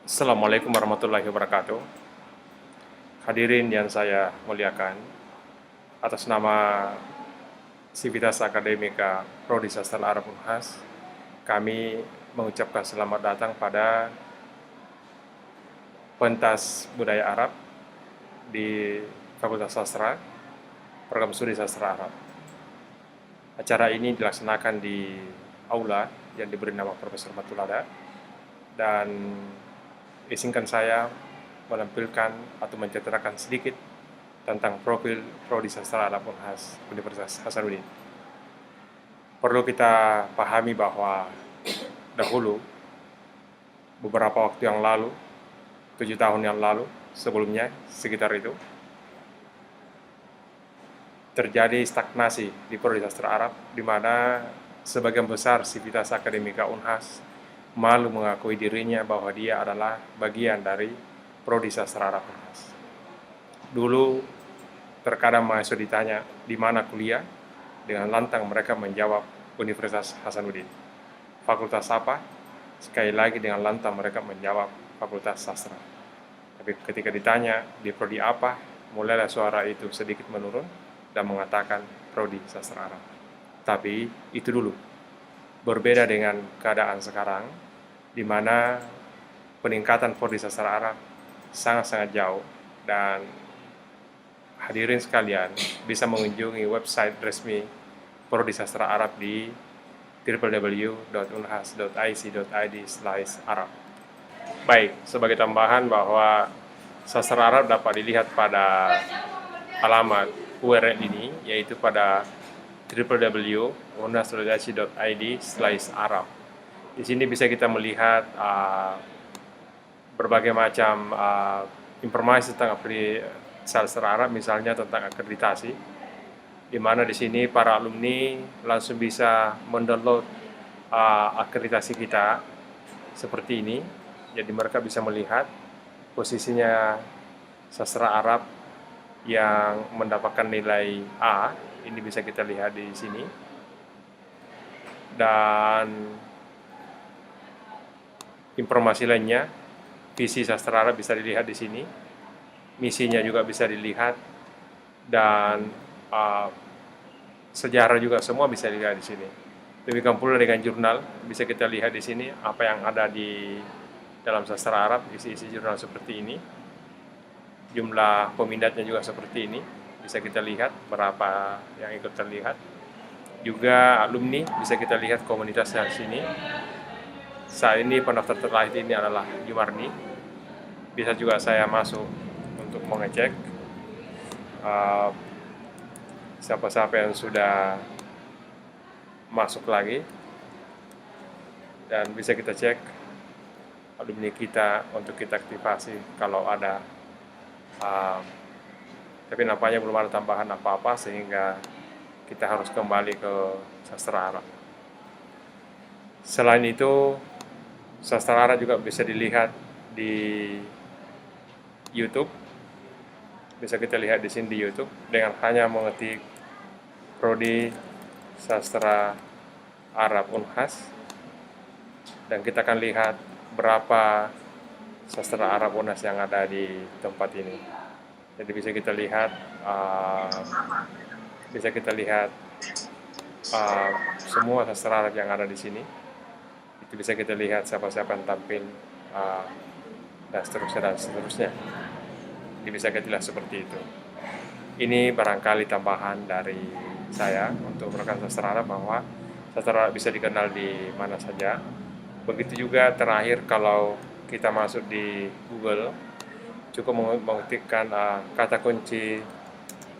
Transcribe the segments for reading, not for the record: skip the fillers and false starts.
Assalamualaikum warahmatullahi wabarakatuh. Hadirin yang saya muliakan, atas nama Sivitas Akademika Prodi Sastra Arab Unhas, kami mengucapkan selamat datang pada pentas budaya Arab di Fakultas Sastra, Program Studi Sastra Arab. Acara ini dilaksanakan di aula yang diberi nama Profesor Matulada, dan izinkan saya menampilkan atau menceritakan sedikit tentang profil Prodi Sastra Arab Unhas Universitas Hasanuddin. Perlu kita pahami bahwa dahulu, beberapa waktu yang lalu, 7 tahun yang lalu, sebelumnya, sekitar itu, terjadi stagnasi di Prodi Sastra Arab, di mana sebagian besar Sivitas Akademika Unhas malu mengakui dirinya bahwa dia adalah bagian dari Prodi Sastra Arab Unhas. Dulu terkadang mahasiswa ditanya di mana kuliah, dengan lantang mereka menjawab Universitas Hasanuddin. Fakultas apa? Sekali lagi dengan lantang mereka menjawab Fakultas Sastra. Tapi ketika ditanya di prodi apa, mulailah suara itu sedikit menurun dan mengatakan Prodi Sastra Arab. Tapi itu dulu. Berbeda dengan keadaan sekarang, di mana peningkatan Prodi Sastra Arab sangat-sangat jauh, dan hadirin sekalian bisa mengunjungi website resmi Prodi Sastra Arab di www.unhas.ic.id/arab. Baik, sebagai tambahan bahwa sastra Arab dapat dilihat pada alamat URL ini, yaitu pada www.unhas.ic.id/arab. Di sini bisa kita melihat berbagai macam informasi tentang sastra Arab, misalnya tentang akreditasi, di mana di sini para alumni langsung bisa mendownload akreditasi kita seperti ini. Jadi mereka bisa melihat posisinya sastra Arab yang mendapatkan nilai A. Ini bisa kita lihat di sini. Dan informasi lainnya, visi sastra Arab bisa dilihat di sini. Misinya juga bisa dilihat, dan sejarah juga semua bisa dilihat di sini. Demikian pula dengan jurnal, bisa kita lihat di sini apa yang ada di dalam sastra Arab, isi-isi jurnal seperti ini. Jumlah peminatnya juga seperti ini, bisa kita lihat berapa yang ikut terlihat. Juga alumni, bisa kita lihat komunitasnya di sini. Saat ini pendaftar terakhir ini adalah Jumarni. Bisa juga saya masuk untuk mengecek siapa-siapa yang sudah masuk lagi, dan bisa kita cek alumni kita untuk kita aktifasi kalau ada. Tapi nampaknya belum ada tambahan apa-apa, sehingga kita harus kembali ke sastra Arab. Selain itu, sastra Arab juga bisa dilihat di YouTube. Bisa kita lihat di sini di YouTube dengan hanya mengetik Prodi Sastra Arab Unhas, dan kita akan lihat berapa sastra Arab Unhas yang ada di tempat ini. Jadi bisa kita lihat semua sastra Arab yang ada di sini. Itu bisa kita lihat siapa-siapa yang tampil, dan seterusnya. Jadi bisa kita lihat seperti itu. Ini barangkali tambahan dari saya untuk rekan sastra Arab, bahwa sastra Arab bisa dikenal di mana saja. Begitu juga terakhir, kalau kita masuk di Google, cukup mengetikkan kata kunci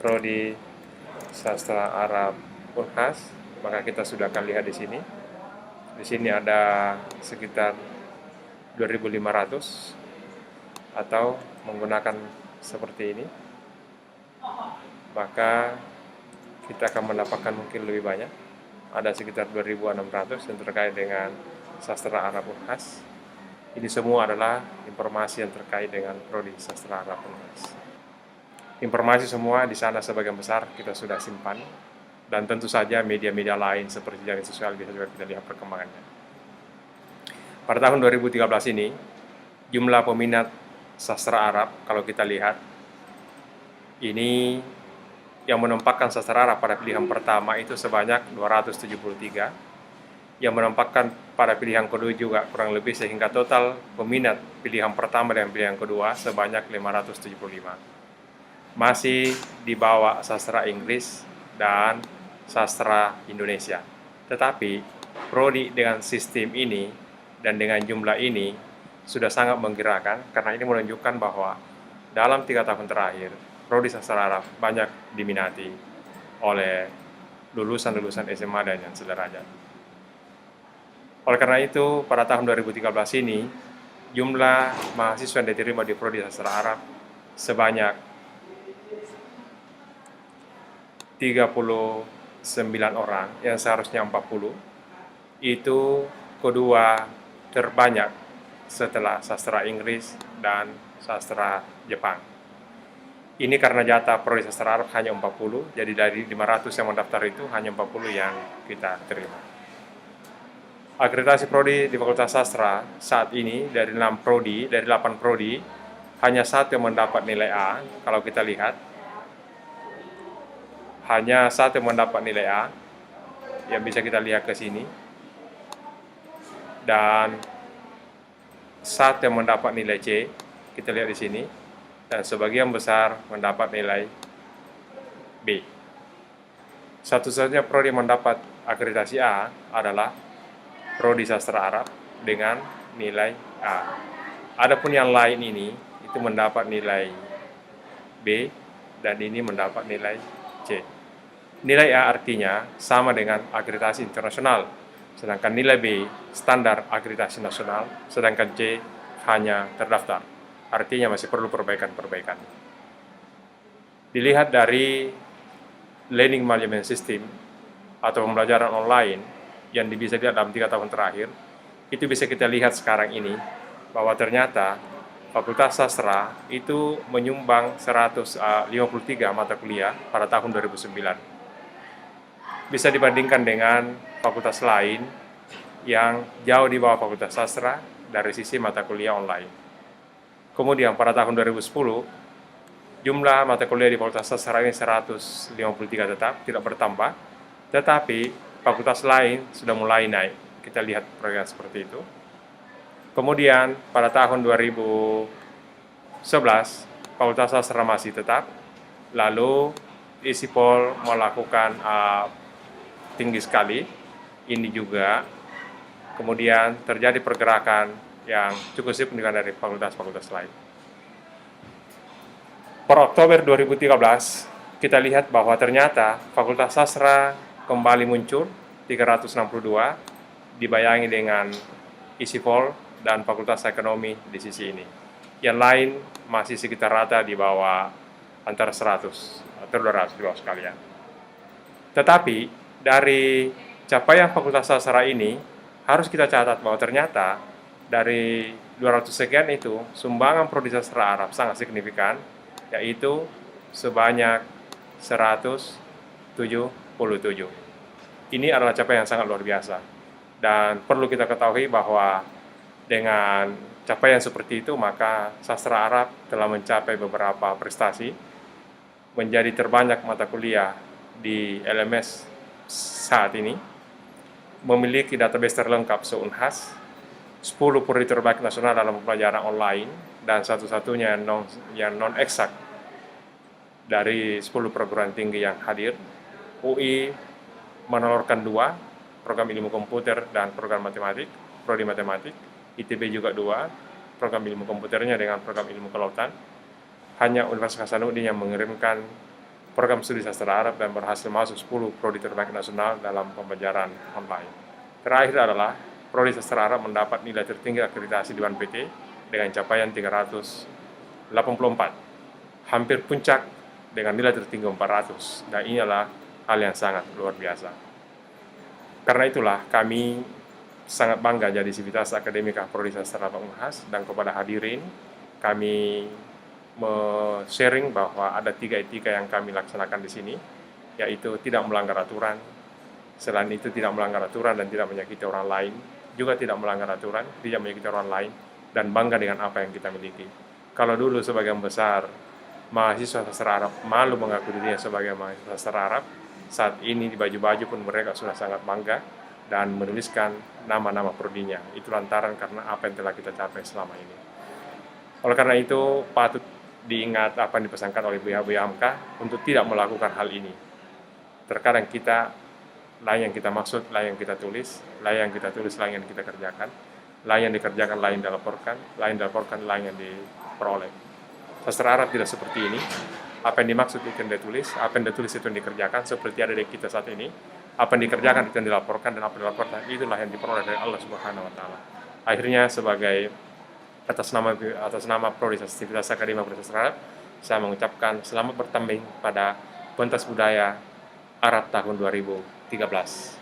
Prodi Sastra Arab Unhas, maka kita sudah akan lihat di sini. Di sini ada sekitar 2.500, atau menggunakan seperti ini, maka kita akan mendapatkan mungkin lebih banyak. Ada sekitar 2.600 yang terkait dengan sastra Arab Unhas. Ini semua adalah informasi yang terkait dengan Prodi Sastra Arab Unhas. Informasi semua di sana sebagian besar kita sudah simpan, dan tentu saja media-media lain seperti jaringan sosial bisa juga kita lihat perkembangannya. Pada tahun 2013 ini, jumlah peminat sastra Arab, kalau kita lihat, ini yang menempatkan sastra Arab pada pilihan pertama itu sebanyak 273, yang menempatkan pada pilihan kedua juga kurang lebih, sehingga total peminat pilihan pertama dan pilihan kedua sebanyak 575. Masih di bawah sastra Inggris dan sastra Indonesia. Tetapi prodi dengan sistem ini dan dengan jumlah ini sudah sangat menggerakkan, karena ini menunjukkan bahwa dalam 3 tahun terakhir prodi sastra Arab banyak diminati oleh lulusan-lulusan SMA dan yang sederajat. Oleh karena itu, pada tahun 2013 ini, jumlah mahasiswa yang diterima di prodi sastra Arab sebanyak 39 orang, yang seharusnya 40, itu kedua terbanyak setelah sastra Inggris dan sastra Jepang. Ini karena jatah prodi sastra Arab hanya 40, jadi dari 500 yang mendaftar itu hanya 40 yang kita terima. Akreditasi prodi di Fakultas Sastra saat ini dari 8 prodi, hanya 1 yang mendapat nilai A. Kalau kita lihat, hanya 1 yang mendapat nilai A, yang bisa kita lihat ke sini, dan 1 yang mendapat nilai C, kita lihat di sini, dan sebagian besar mendapat nilai B. Satu-satunya prodi yang mendapat akreditasi A adalah prodi sastra Arab dengan nilai A. Adapun yang lain ini itu mendapat nilai B dan ini mendapat nilai C. Nilai A artinya sama dengan akreditasi internasional, sedangkan nilai B standar akreditasi nasional, sedangkan C hanya terdaftar. Artinya masih perlu perbaikan-perbaikan. Dilihat dari learning management system atau pembelajaran online yang bisa dilihat dalam 3 tahun terakhir, itu bisa kita lihat sekarang ini bahwa ternyata Fakultas Sastra itu menyumbang 153 mata kuliah pada tahun 2009. Bisa dibandingkan dengan fakultas lain yang jauh di bawah Fakultas Sastra dari sisi mata kuliah online. Kemudian pada tahun 2010, jumlah mata kuliah di Fakultas Sastra ini 153 tetap, tidak bertambah, tetapi fakultas lain sudah mulai naik. Kita lihat program seperti itu. Kemudian pada tahun 2011, Fakultas Sastra masih tetap, lalu ISIPOL melakukan tinggi sekali, ini juga. Kemudian terjadi pergerakan yang cukup signifikan dari fakultas-fakultas lain. Per Oktober 2013, kita lihat bahwa ternyata Fakultas Sastra kembali muncul 362, dibayangi dengan ISIPOL dan Fakultas Ekonomi di sisi ini. Yang lain masih sekitar rata di bawah antara 100 atau 200 di bawah sekalian. Tetapi dari capaian Fakultas Sastra ini harus kita catat bahwa ternyata dari 200 sekian itu sumbangan prodi sastra Arab sangat signifikan, yaitu sebanyak 177. Ini adalah capaian yang sangat luar biasa. Dan perlu kita ketahui bahwa dengan capaian seperti itu, maka sastra Arab telah mencapai beberapa prestasi, menjadi terbanyak mata kuliah di LMS saat ini, memiliki database terlengkap se-Unhas, 10 prodi terbaik nasional dalam pembelajaran online, dan satu-satunya yang non-eksak dari 10 perguruan tinggi yang hadir. UI menelurkan 2, program ilmu komputer dan program matematik, prodi matematik. ITB juga 2, program ilmu komputernya dengan program ilmu kelautan. Hanya Universitas Hasanuddin yang mengirimkan program studi sastra Arab dan berhasil masuk 10 prodi terbaik nasional dalam pembelajaran online. Terakhir adalah prodi sastra Arab mendapat nilai tertinggi akreditasi Dewan PT dengan capaian 384, hampir puncak dengan nilai tertinggi 400, dan ini adalah hal yang sangat luar biasa. Karena itulah kami sangat bangga jadi Sivitas Akademika Prodi Sastra Arab Unhas, dan kepada hadirin kami sharing bahwa ada 3 etika yang kami laksanakan di sini, yaitu tidak melanggar aturan. Selain itu tidak melanggar aturan dan tidak menyakiti orang lain, juga tidak melanggar aturan, tidak menyakiti orang lain, dan bangga dengan apa yang kita miliki. Kalau dulu sebagian besar mahasiswa sastra Arab malu mengaku dirinya sebagai mahasiswa sastra Arab, saat ini di baju-baju pun mereka sudah sangat bangga dan menuliskan nama-nama prodinya. Itu lantaran karena apa yang telah kita capai selama ini. Oleh karena itu, patut diingat apa yang dipesankan oleh Buya Hamka untuk tidak melakukan hal ini. Terkadang kita, lain yang kita maksud, lain yang kita tulis, lain yang kita tulis, lain yang kita kerjakan, lain yang dikerjakan, lain yang dilaporkan, lain yang diperoleh. Sastra Arab tidak seperti ini. Apa yang dimaksud itu yang ditulis, apa yang ditulis itu yang dikerjakan, seperti ada di kita saat ini. Apa yang dikerjakan itu yang dilaporkan, dan apa yang dilaporkan itulah yang diperoleh dari Allah Subhanahu wa Ta'ala. Akhirnya, sebagai atas nama Prodi Civitas Akademika Prodi Sastra Arab, saya mengucapkan selamat bertanding pada pentas budaya Arab tahun 2013.